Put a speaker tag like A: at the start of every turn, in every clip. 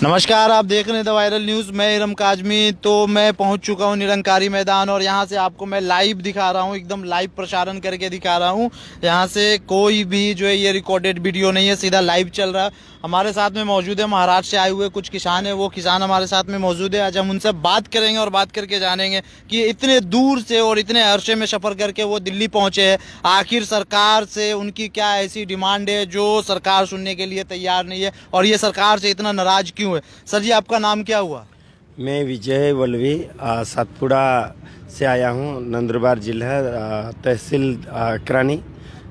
A: नमस्कार, आप देख रहे हैं द वायरल न्यूज़। मैं इरम काजमी। तो मैं पहुंच चुका हूं निरंकारी मैदान और यहां से आपको मैं लाइव दिखा रहा हूं, एकदम लाइव प्रसारण करके दिखा रहा हूं। यहां से कोई भी जो है ये रिकॉर्डेड वीडियो नहीं है, सीधा लाइव चल रहा है। हमारे साथ में मौजूद है महाराष्ट्र से आए हुए कुछ किसान है, वो किसान हमारे साथ में मौजूद है। आज हम उनसे बात करेंगे और बात करके जानेंगे कि इतने दूर से और इतने अरसे में सफ़र करके वो दिल्ली पहुंचे हैं। आखिर सरकार से उनकी क्या ऐसी डिमांड है जो सरकार सुनने के लिए तैयार नहीं है, और ये सरकार से इतना नाराज क्यों है। सर जी, आपका नाम क्या हुआ?
B: मैं विजय वल्लवी सातपुड़ा से आया हूँ, नंदुरबार जिला तहसील करानी।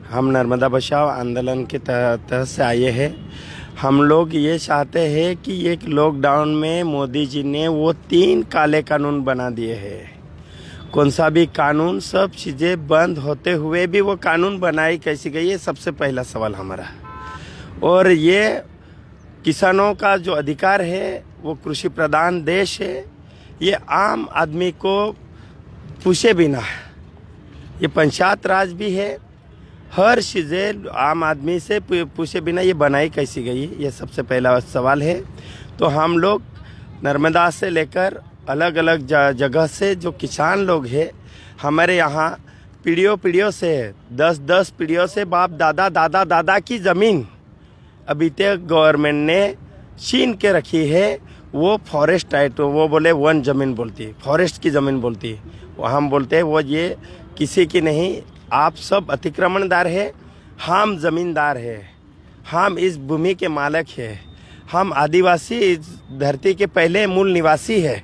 B: हम नर्मदा बचाओ आंदोलन के तहत से आए हैं। हम लोग ये चाहते हैं कि एक लॉकडाउन में मोदी जी ने वो 3 काले कानून बना दिए हैं। कौन सा भी कानून, सब चीज़ें बंद होते हुए भी वो कानून बनाई कैसी गई है, सबसे पहला सवाल हमारा। और ये किसानों का जो अधिकार है, वो कृषि प्रधान देश है, ये आम आदमी को पूछे बिना, ये पंचायत राज भी है, हर चीज़ें आम आदमी से पूछे बिना ये बनाई कैसी गई, ये सबसे पहला सवाल है। तो हम लोग नर्मदा से लेकर अलग अलग जगह से जो किसान लोग हैं, हमारे यहाँ पीढ़ियों से 10 पीढ़ियों से बाप दादा की ज़मीन अभी तक गवर्नमेंट ने छीन के रखी है। वो फॉरेस्ट राइट, वो बोले वन ज़मीन बोलती है, फॉरेस्ट की ज़मीन बोलती है। वो हम बोलते हैं वो ये किसी की नहीं, आप सब अतिक्रमणदार है, हम ज़मींदार है, हम इस भूमि के मालिक है, हम आदिवासी इस धरती के पहले मूल निवासी है।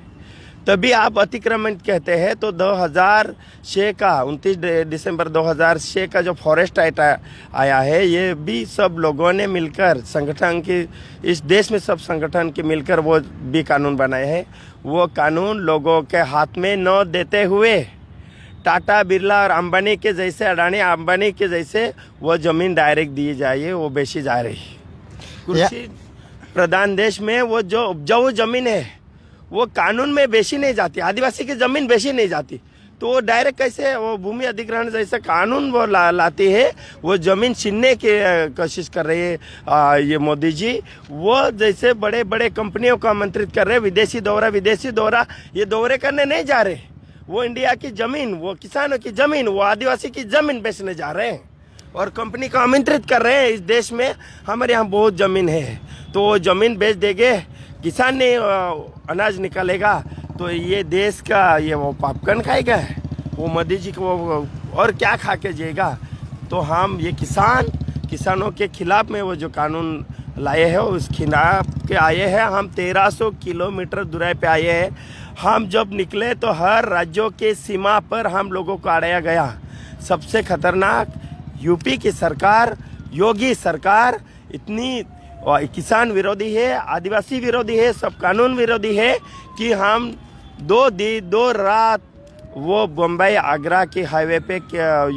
B: तभी आप अतिक्रमण कहते हैं। तो 2006 का 29 दिसंबर 2006 का जो फॉरेस्ट राइट आया है, ये भी सब लोगों ने मिलकर, संगठन की, इस देश में सब संगठन के मिलकर वो भी कानून बनाए हैं। वो कानून लोगों के हाथ में न देते हुए टाटा बिरला और अंबानी के जैसे, अडानी अंबानी के जैसे वो ज़मीन डायरेक्ट दी जाए, वो बेची जा रही। कृषि प्रधान देश में वो जो उपजाऊ ज़मीन है वो कानून में बेची नहीं जाती, आदिवासी की ज़मीन बेची नहीं जाती। तो वो डायरेक्ट कैसे वो भूमि अधिग्रहण जैसा कानून वो लाती है, वो ज़मीन छीनने की कोशिश कर रही है ये मोदी जी। वो जैसे बड़े बड़े कंपनियों को आमंत्रित कर रहे हैं, विदेशी दौरा ये दौरे करने नहीं जा रहे। वो इंडिया की ज़मीन, वो किसानों की ज़मीन, वो आदिवासी की ज़मीन बेचने जा रहे हैं और कंपनी को आमंत्रित कर रहे हैं। इस देश में हमारे यहाँ बहुत ज़मीन है, तो वो ज़मीन बेच देंगे, किसान ने अनाज निकालेगा, तो ये देश का ये वो पॉपकॉर्न खाएगा, वो मोदी जी को और क्या खा के जिएगा। तो हम ये किसानों के खिलाफ में वो जो कानून लाए हैं, उस खिलाफ के आए हैं। हम 1300 किलोमीटर दूरी पे आए हैं। हम जब निकले तो हर राज्यों के सीमा पर हम लोगों को अड़ाया गया। सबसे खतरनाक यूपी की सरकार, योगी सरकार इतनी किसान विरोधी है, आदिवासी विरोधी है, सब कानून विरोधी है कि हम 2 रात वो बम्बई आगरा के हाईवे पे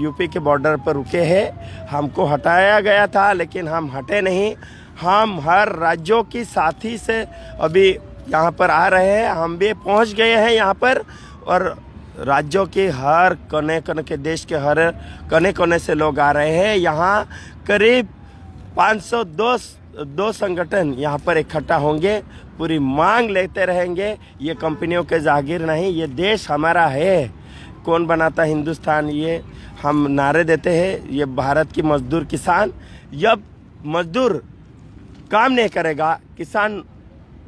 B: यूपी के बॉर्डर पर रुके हैं। हमको हटाया गया था लेकिन हम हटे नहीं। हम हर राज्यों की साथी से अभी यहाँ पर आ रहे हैं, हम भी पहुँच गए हैं यहाँ पर। और राज्यों के हर कोने के, देश के हर कोने से लोग आ रहे हैं। यहाँ करीब 502 संगठन यहाँ पर इकट्ठा होंगे, पूरी मांग लेते रहेंगे। ये कंपनियों के जागीर नहीं, ये देश हमारा है। कौन बनाता हिंदुस्तान, ये हम नारे देते हैं। ये भारत की मजदूर किसान, जब मजदूर काम नहीं करेगा, किसान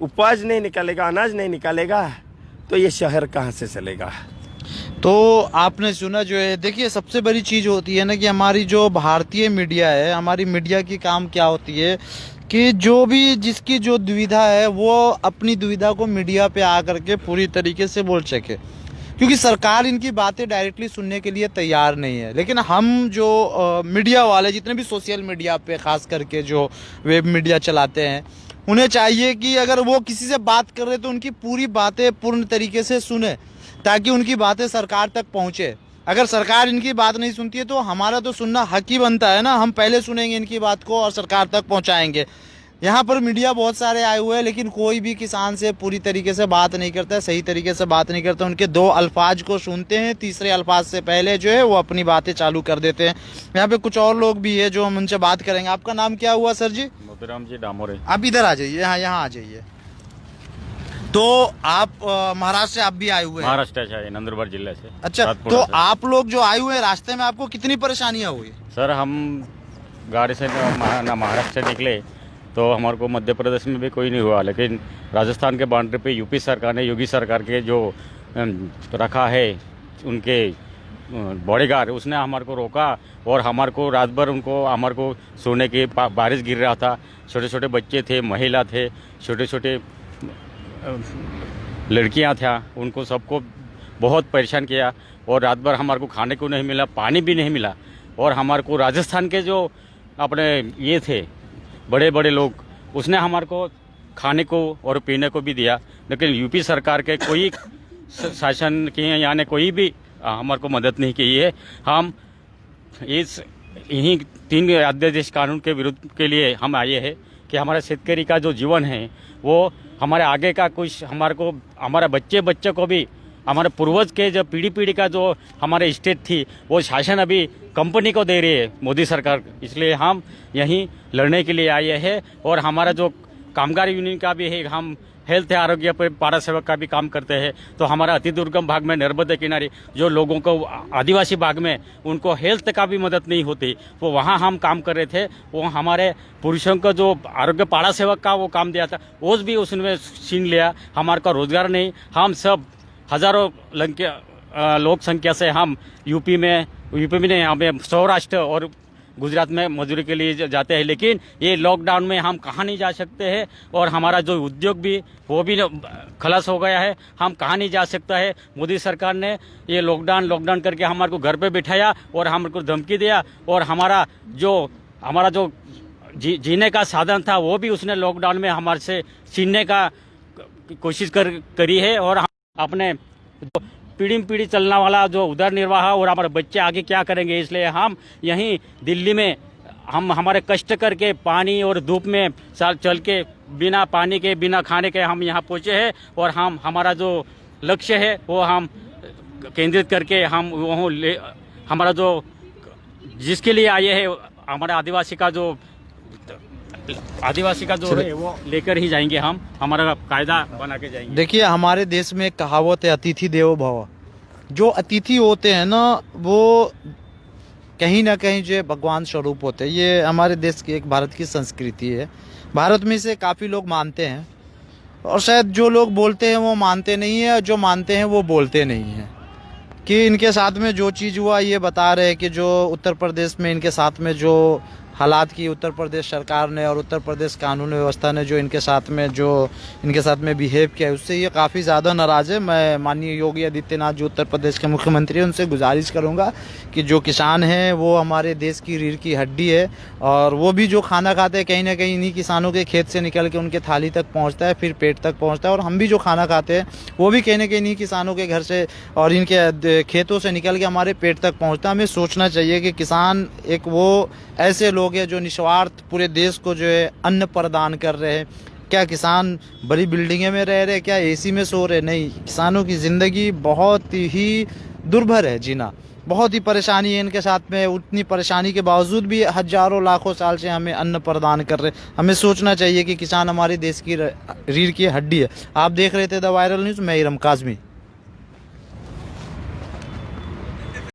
B: उपज नहीं निकालेगा, अनाज नहीं निकालेगा, तो ये शहर कहाँ से चलेगा।
A: तो आपने सुना जो है, देखिए सबसे बड़ी चीज़ होती है ना कि हमारी जो भारतीय मीडिया है, हमारी मीडिया की काम क्या होती है कि जो भी जिसकी जो दुविधा है वो अपनी दुविधा को मीडिया पे आकर के पूरी तरीके से बोल सके, क्योंकि सरकार इनकी बातें डायरेक्टली सुनने के लिए तैयार नहीं है। लेकिन हम जो मीडिया वाले, जितने भी सोशल मीडिया पे खास करके जो वेब मीडिया चलाते हैं, उन्हें चाहिए कि अगर वो किसी से बात कर रहे तो उनकी पूरी बातें पूर्ण तरीके से सुने, ताकि उनकी बातें सरकार तक पहुंचे। अगर सरकार इनकी बात नहीं सुनती है तो हमारा तो सुनना हक ही बनता है ना। हम पहले सुनेंगे इनकी बात को और सरकार तक पहुंचाएंगे। यहाँ पर मीडिया बहुत सारे आए हुए हैं, लेकिन कोई भी किसान से पूरी तरीके से बात नहीं करता है, सही तरीके से बात नहीं करता। उनके 2 अल्फाज को सुनते हैं, तीसरे अल्फाज से पहले जो है वो अपनी बातें चालू कर देते हैं। यहाँ पे कुछ और लोग भी है जो हम उनसे बात करेंगे। आपका नाम क्या हुआ सर जी?
C: मोतीराम जी डामोरे।
A: आप इधर आ जाइए, यहाँ आ जाइए। तो आप महाराष्ट्र से आप भी आए हुए हैं?
C: महाराष्ट्र से नंदुरबार जिले से।
A: अच्छा,
C: सातपुड़ा
A: तो
C: से।
A: आप लोग जो आए हुए हैं रास्ते में आपको कितनी परेशानियां हुई?
C: सर हम गाड़ी से महाराष्ट्र से निकले तो हमारे को मध्य प्रदेश में भी कोई नहीं हुआ, लेकिन राजस्थान के बाउंड्री पे यूपी सरकार ने, योगी सरकार के जो रखा है उनके बॉडीगार्ड, उसने हमारे को रोका और हमारे को रात भर हमारे को सोने की बारिश गिर रहा था। छोटे छोटे बच्चे थे, महिला थे, छोटे छोटे लड़कियां था, उनको सबको बहुत परेशान किया और रात भर हमारे को खाने को नहीं मिला, पानी भी नहीं मिला। और हमारे को राजस्थान के जो अपने ये थे बड़े बड़े लोग, उसने हमारे को खाने को और पीने को भी दिया, लेकिन यूपी सरकार के कोई शासन के यानी कोई भी हमारे को मदद नहीं की है। हम यही 3 अध्यादेश कानून के विरुद्ध के लिए हम आए हैं कि हमारे शेतकरी का जो जीवन है वो हमारे आगे का कुछ हमारे बच्चे को भी, हमारे पूर्वज के जो पीढ़ी का जो हमारे स्टेट थी वो शासन अभी कंपनी को दे रही है मोदी सरकार। इसलिए हम यहीं लड़ने के लिए आए हैं। और हमारा जो कामगार यूनियन का भी है, हम हेल्थ आरोग्य पर पारा सेवक का भी काम करते हैं। तो हमारा अति दुर्गम भाग में नर्मदा किनारे जो लोगों को, आदिवासी भाग में उनको हेल्थ का भी मदद नहीं होती, वो वहाँ हम काम कर रहे थे। वो हमारे पुरुषों को जो आरोग्य पारा सेवक का वो काम दिया था, वो भी उसने छीन लिया। हमारे को रोजगार नहीं। हम सब हजारों लोक संख्या से हम यूपी में नहीं, यहाँ पे सौराष्ट्र और गुजरात में मजदूरी के लिए जाते हैं, लेकिन ये लॉकडाउन में हम कहाँ नहीं जा सकते हैं। और हमारा जो उद्योग भी वो भी खलास हो गया है, हम कहाँ नहीं जा सकता है। मोदी सरकार ने ये लॉकडाउन करके हमारे को घर पे बिठाया और हमारे को धमकी दिया और हमारा जो जीने का साधन था वो भी उसने लॉकडाउन में हमारे से छीनने का कोशिश करी है। और हम अपने पीढ़ी चलने वाला जो उदर निर्वाह और हमारे बच्चे आगे क्या करेंगे, इसलिए हम यहीं दिल्ली में हम हमारे कष्ट करके पानी और धूप में चल के बिना पानी के बिना खाने के हम यहाँ पहुँचे हैं। और हम हमारा जो लक्ष्य है वो हम केंद्रित करके हम हमारा जो जिसके लिए आए हैं हमारे आदिवासी का जो है वो लेकर ही जाएंगे। हम हमारा कायदा बना के जाएंगे।
A: देखिए, हमारे देश में एक कहावत है, अतिथि देवो भव। जो अतिथि होते हैं ना, वो कहीं ना कहीं जो भगवान स्वरूप होते हैं। ये हमारे देश की, एक भारत की संस्कृति है। भारत में से काफ़ी लोग मानते हैं और शायद जो लोग बोलते हैं वो मानते नहीं है, और जो मानते हैं वो बोलते नहीं हैं। कि इनके साथ में जो चीज़ हुआ, ये बता रहे हैं कि जो उत्तर प्रदेश में इनके साथ में जो हालात की उत्तर प्रदेश सरकार ने और उत्तर प्रदेश कानून व्यवस्था ने जो इनके साथ में बिहेव किया है, उससे ये काफ़ी ज़्यादा नाराज़ है। मैं माननीय योगी आदित्यनाथ जो उत्तर प्रदेश के मुख्यमंत्री हैं, उनसे गुजारिश करूंगा कि जो किसान हैं वो हमारे देश की रीढ़ की हड्डी है, और वो भी जो खाना खाते हैं कहीं ना कहीं इन्हीं किसानों के खेत से निकल के उनके थाली तक पहुँचता है, फिर पेट तक पहुँचता है। और हम भी जो खाना खाते हैं वो भी कहीं ना कहीं इन्हीं किसानों के घर से और इनके खेतों से निकल के हमारे पेट तक पहुँचता है। हमें सोचना चाहिए कि किसान एक वो ऐसे लोग हैं जो निस्वार्थ पूरे देश को जो है अन्न प्रदान कर रहे हैं। क्या किसान बड़ी बिल्डिंगें में रह रहे, क्या एसी में सो रहे? नहीं, किसानों की ज़िंदगी बहुत ही दुर्भर है, जीना बहुत ही परेशानी है इनके साथ में। उतनी परेशानी के बावजूद भी हजारों लाखों साल से हमें अन्न प्रदान कर रहे। हमें सोचना चाहिए कि किसान हमारे देश की रीढ़ की हड्डी है। आप देख रहे थे द वायरल न्यूज़, मैं इरम काज़मी।